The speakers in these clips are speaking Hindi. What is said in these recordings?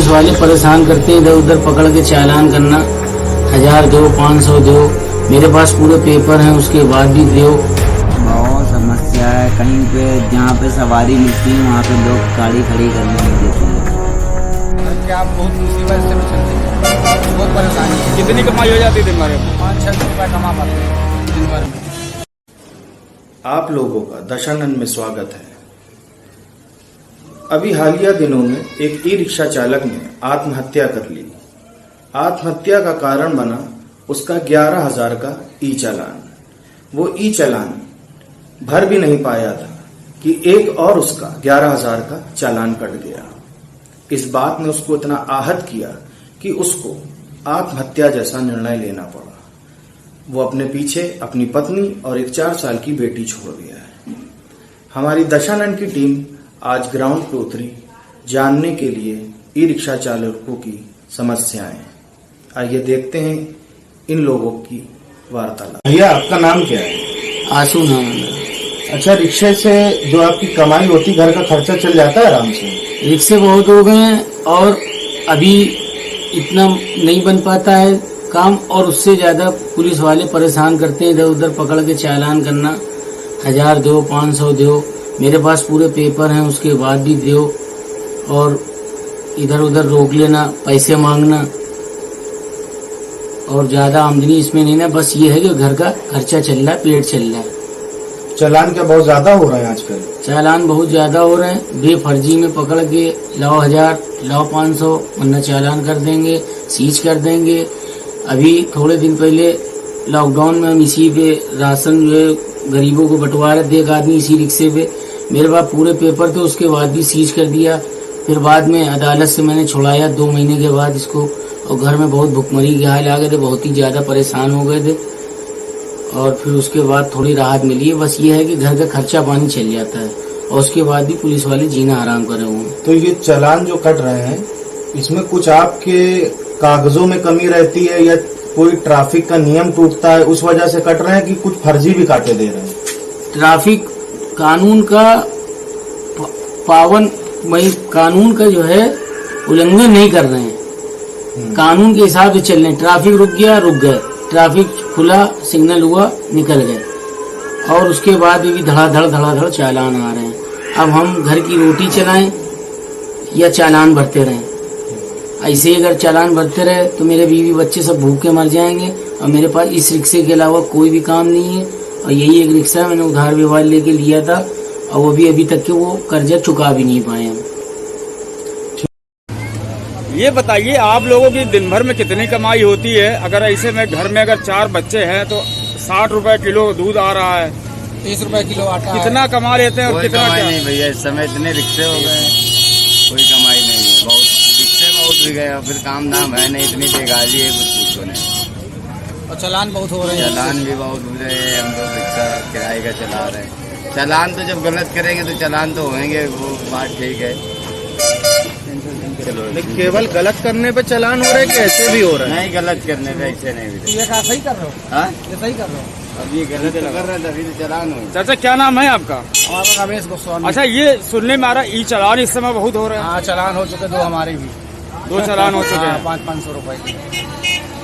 वाले परेशान करते हैं, इधर उधर पकड़ के चालान करना, 1000 दो 500 दो, मेरे पास पूरे पेपर हैं उसके बाद भी दो। बहुत समस्या है, कहीं पे जहाँ पे सवारी मिलती है वहाँ पे लोग गाड़ी खड़ी करने नहीं देते हैं। क्या आप बहुत मुसीबत से चल रही है, बहुत परेशानी है। कितनी कमाई हो जाती है दिन भर में? 500 रुपये कमा पाते हैं दिन भर में। आप लोगों का दशानंद में स्वागत है। अभी हालिया दिनों में एक ई रिक्शा चालक ने आत्महत्या कर ली। आत्महत्या का कारण बना उसका 11,000 का ई चालान। वो ई चालान भर भी नहीं पाया था कि एक और उसका 11,000 का चालान कट गया। इस बात ने उसको इतना आहत किया कि उसको आत्महत्या जैसा निर्णय लेना पड़ा। वो अपने पीछे अपनी पत्नी और एक 4 साल की बेटी छोड़ गया है। हमारी दशानंद की टीम आज ग्राउंड पे उतरी जानने के लिए ई रिक्शा चालकों की समस्याएं। आइए देखते हैं इन लोगों की वार्तालाप। भैया आपका नाम क्या है? आंसू नाम है। अच्छा, रिक्शे से जो आपकी कमाई होती घर का खर्चा चल जाता है आराम से? रिक्शे बहुत हो गए हैं और अभी इतना नहीं बन पाता है काम, और उससे ज्यादा पुलिस वाले परेशान करते हैं, इधर उधर पकड़ के चालान करना, 1000 दो 500 दो, मेरे पास पूरे पेपर हैं उसके बाद भी दो, और इधर उधर रोक लेना, पैसे मांगना, और ज्यादा आमदनी इसमें नहीं ना, बस ये है कि घर का खर्चा चल रहा है, पेट चल रहा है। चालान क्या बहुत ज्यादा हो रहा है आजकल? चालान बहुत ज्यादा हो रहे हैं, बेफर्जी में पकड़ के लाओ 1000 लाओ 500 वरना चालान कर देंगे, सीज कर देंगे। अभी थोड़े दिन पहले लॉकडाउन में हम इसी पे राशन जो है गरीबों को बंटवा रहे थे, एक आदमी इसी रिक्शे पे, मेरे पास पूरे पेपर थे, उसके बाद भी सीज कर दिया। फिर बाद में अदालत से मैंने छुड़ाया 2 महीने के बाद इसको, और घर में बहुत भुखमरी के हाल आ गए थे, बहुत ही ज्यादा परेशान हो गए थे, और फिर उसके बाद थोड़ी राहत मिली है। बस ये है कि घर का खर्चा पानी चल जाता है, और उसके बाद भी पुलिस वाले जीना हराम करे हुए हैं। तो ये चालान जो कट रहे हैं इसमें कुछ आपके कागजों में कमी रहती है या कोई ट्रैफिक का नियम टूटता है उस वजह से कट रहे हैं कि कुछ फर्जी भी काटे दे रहे हैं? ट्रैफिक कानून का पावन वही कानून का जो है उल्लंघन नहीं कर रहे हैं, कानून के हिसाब से चल रहे हैं। ट्रैफिक रुक गया रुक गए, ट्रैफिक खुला सिग्नल हुआ निकल गए, और उसके बाद भी धड़ाधड़ चालान आ रहे हैं। अब हम घर की रोटी चलाएं या चालान भरते रहें? ऐसे ही अगर चालान भरते रहे तो मेरे बीवी बच्चे सब भूखे मर जाएंगे, और मेरे पास इस रिक्शे के अलावा कोई भी काम नहीं है। और यही एक रिक्शा मैंने उधार व्यवहार लेके लिया था, और वो भी अभी तक के वो कर्जा चुका भी नहीं पाए हम। ये बताइए आप लोगों की दिन भर में कितनी कमाई होती है? अगर ऐसे में घर में अगर 4 बच्चे हैं तो 60 रुपए किलो दूध आ रहा है, 30 रुपये किलो आटा है। कितना कमा लेते हैं और कितना कमाई क्या? नहीं भैया, इस समय इतने रिक्शे हो गए हैं, कोई कमाई नहीं है। बहुत रिक्शे बहुत भी गए, फिर काम धाम है नहीं, इतनी बेगाली है कुछ पूछो नहीं। और चालान बहुत हो रहे हैं। चालान भी बहुत हो रहे हैं, हम लोग रिक्शा किराए का चला रहे हैं। चालान तो जब गलत करेंगे तो चालान तो होंगे, वो बात ठीक है। चलो केवल गलत करने पे चालान हो रहे हैं कि ऐसे भी हो रहे हैं? नहीं, गलत करने पे ऐसे नहीं भी। ये क्या सही कर रहे हो? हाँ, ये सही कर रहे हो? अब ये गलत कर रहे हैं तभी तो चालान हो। चाचा क्या नाम है आपका? हमारा रमेश गोस्वामी। अच्छा, ये सुनने में आ रहा ई चालान इस समय बहुत हो रहे हैं। हाँ, चालान हो चुके 2 हमारे भी। 2 चालान हो चुके हैं। 500 रुपए की।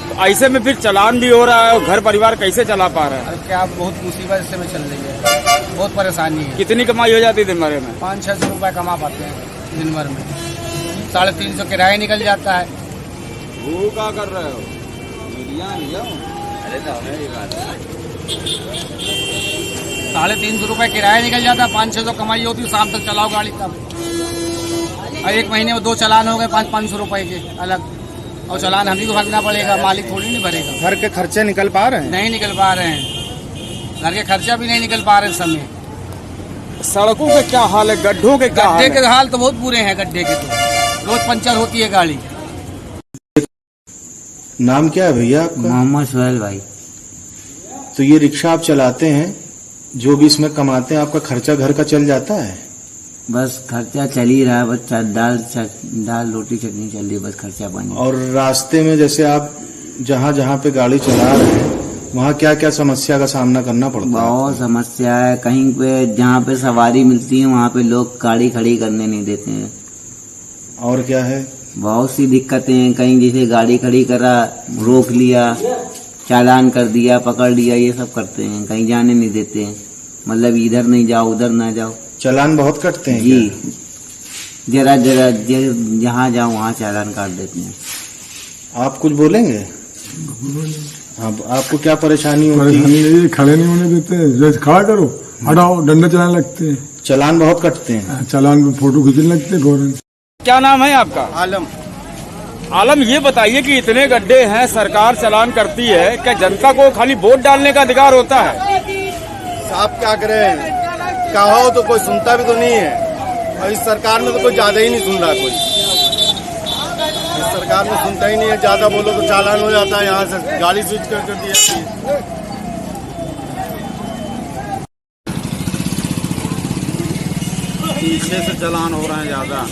तो ऐसे में फिर चालान भी हो रहा है और घर परिवार कैसे चला पा रहे हैं? अरे क्या बहुत मुसीबत से चल रही है, बहुत परेशानी है। कितनी कमाई हो जाती है दिन भर में? 500-600 रुपये कमा पाते हैं दिन भर में। 350 किराया निकल जाता है। वो क्या कर रहे हो? अरे तो मेरी बात है। 350 रुपये किराया निकल जाता है, 500-600 कमाई होती है, शाम तक चलाओ गाड़ी तब। और 1 महीने में 2 चालान हो गए 500 रुपए के अलग, और चालान हम ही को भरना पड़ेगा, मालिक थोड़ी नहीं भरेगा। घर के खर्चे निकल पा रहे हैं? नहीं निकल पा रहे हैं, घर के खर्चा भी नहीं निकल पा रहे इस समय। सड़कों के क्या हाल है, गड्ढों के क्या हाल गड्ढे है? के हाल तो बहुत बुरे हैं, गड्ढे के तो रोज पंचर होती है गाड़ी। नाम क्या है भैया आपका? मोहम्मद सोहेल भाई। तो ये रिक्शा आप चलाते हैं, जो भी इसमें कमाते हैं आपका खर्चा घर का चल जाता है? बस खर्चा चल ही रहा है, बस दाल रोटी चटनी चल रही है, बस खर्चा पानी। और रास्ते में जैसे आप जहाँ जहाँ पे गाड़ी चला रहे हैं वहाँ क्या क्या समस्या का सामना करना पड़ता है? बहुत समस्या है, कहीं पे जहाँ पे सवारी मिलती है वहाँ पे लोग गाड़ी खड़ी करने नहीं देते हैं। और क्या है? बहुत सी दिक्कतें हैं। कहीं जैसे गाड़ी खड़ी करा, रोक लिया, चालान कर दिया, पकड़ लिया, ये सब करते हैं। कहीं जाने नहीं देते हैं, मतलब इधर नहीं जाओ उधर ना जाओ। चालान बहुत कटते हैं जी, क्या? जरा जहाँ जाओ वहाँ चालान काट देते हैं। आप कुछ बोलेंगे? आपको क्या परेशानी होती है? ये खड़े नहीं होने देते, जैसे खड़ा करो, हटाओ, डंडे चलाने लगते हैं। चालान बहुत कटते हैं। चालान पे फोटो खींचने लगते हैं गवर्नमेंट। क्या नाम है आपका? आलम। आलम, ये बताइए कि इतने गड्ढे हैं, सरकार चालान करती है, क्या जनता को खाली वोट डालने का अधिकार होता है? आप क्या करें, कहो तो कोई सुनता भी तो नहीं है, और इस सरकार में तो कोई ज्यादा ही नहीं सुन रहा। कोई इस सरकार में सुनता ही नहीं है, ज्यादा बोलो तो चालान हो जाता है, यहाँ से गाड़ी स्विच कर दी जाती है। पीछे से चालान हो रहे हैं ज्यादा।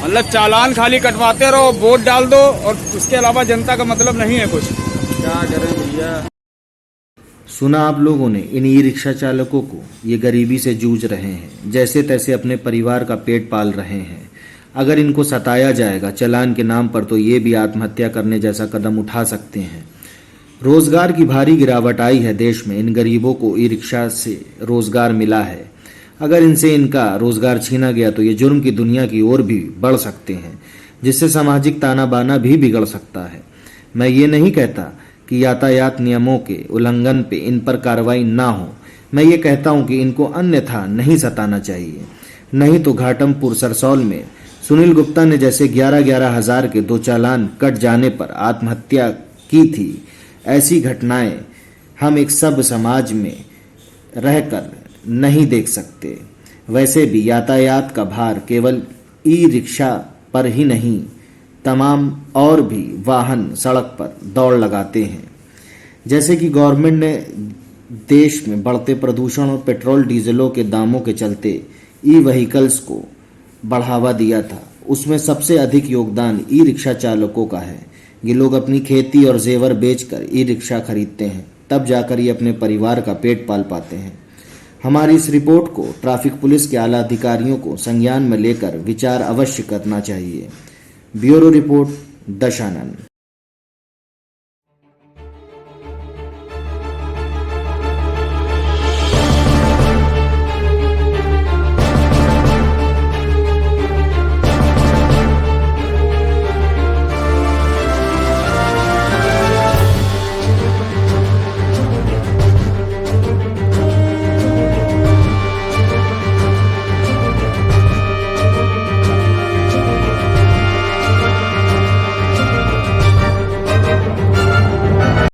मतलब चालान खाली कटवाते रहो, वोट डाल दो, और उसके अलावा जनता का मतलब नहीं है कुछ। क्या करें भैया। सुना आप लोगों ने इन ई रिक्शा चालकों को। ये गरीबी से जूझ रहे हैं, जैसे तैसे अपने परिवार का पेट पाल रहे हैं। अगर इनको सताया जाएगा चालान के नाम पर तो ये भी आत्महत्या करने जैसा कदम उठा सकते हैं। रोजगार की भारी गिरावट आई है देश में। इन गरीबों को ई रिक्शा से रोजगार मिला है। अगर इनसे इनका रोजगार छीना गया तो ये जुर्म की दुनिया की ओर भी बढ़ सकते हैं, जिससे सामाजिक ताना बाना भी बिगड़ सकता है। मैं ये नहीं कहता कि यातायात नियमों के उल्लंघन पे इन पर कार्रवाई ना हो। मैं ये कहता हूँ कि इनको अन्यथा नहीं सताना चाहिए। नहीं तो घाटमपुर सरसौल में सुनील गुप्ता ने जैसे 11-11 हज़ार के 2 चालान कट जाने पर आत्महत्या की थी, ऐसी घटनाएं हम एक सब समाज में रहकर नहीं देख सकते। वैसे भी यातायात का भार केवल ई रिक्शा पर ही नहीं, तमाम और भी वाहन सड़क पर दौड़ लगाते हैं। जैसे कि गवर्नमेंट ने देश में बढ़ते प्रदूषण और पेट्रोल डीजलों के दामों के चलते ई व्हीकल्स को बढ़ावा दिया था, उसमें सबसे अधिक योगदान ई रिक्शा चालकों का है। ये लोग अपनी खेती और जेवर बेचकर ई रिक्शा खरीदते हैं, तब जाकर ये अपने परिवार का पेट पाल पाते हैं। हमारी इस रिपोर्ट को ट्रैफिक पुलिस के आला अधिकारियों को संज्ञान में लेकर विचार अवश्य करना चाहिए। Bureau report, Dashanan.